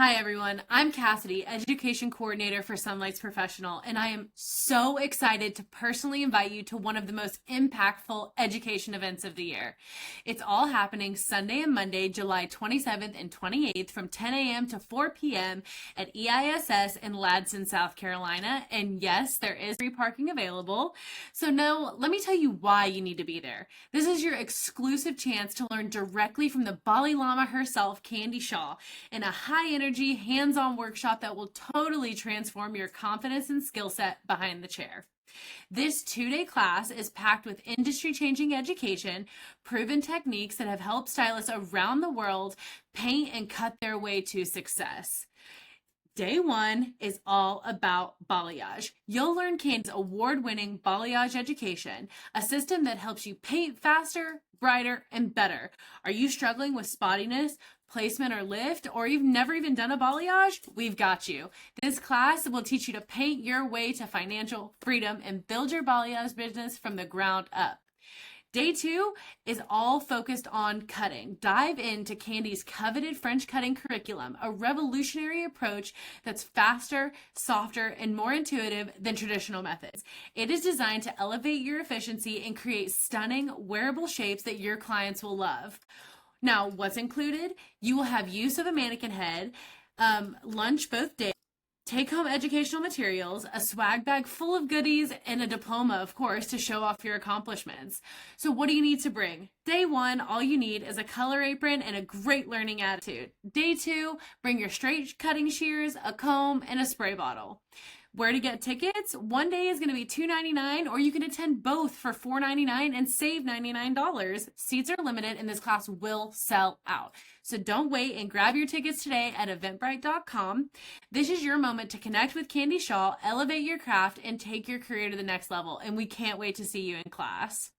Hi everyone, I'm Cassidy, Education Coordinator for Sunlight's Professional, and I am so excited to personally invite you to one of the most impactful education events of the year. It's all happening Sunday and Monday, July 27th and 28th from 10 a.m. to 4 p.m. at EISS in Ladson, South Carolina, and yes, there is free parking available. So no, let me tell you why you need to be there. This is your exclusive chance to learn directly from the Bali Lama herself, Candy Shaw, in a high-energy hands-on workshop that will totally transform your confidence and skill set behind the chair. This 2-day class is packed with industry-changing education, proven techniques that have helped stylists around the world paint and cut their way to success. Day one is all about balayage. You'll learn Candy's award-winning balayage education, a system that helps you paint faster, brighter, and better. Are you struggling with spottiness, placement, or lift, or you've never even done a balayage? We've got you. This class will teach you to paint your way to financial freedom and build your balayage business from the ground up. Day two is all focused on cutting. Dive into Candy's coveted French cutting curriculum, a revolutionary approach that's faster, softer, and more intuitive than traditional methods. It is designed to elevate your efficiency and create stunning, wearable shapes that your clients will love. Now, what's included? You will have use of a mannequin head, lunch both days, take-home educational materials, a swag bag full of goodies, and a diploma, of course, to show off your accomplishments. So what do you need to bring? Day one, all you need is a color apron and a great learning attitude. Day two, bring your straight cutting shears, a comb, and a spray bottle. Where to get tickets? One day is going to be $2.99, or you can attend both for $4.99 and save $99. Seats are limited and this class will sell out. So don't wait and grab your tickets today at eventbrite.com. This is your moment to connect with Candy Shaw, elevate your craft, and take your career to the next level. And we can't wait to see you in class.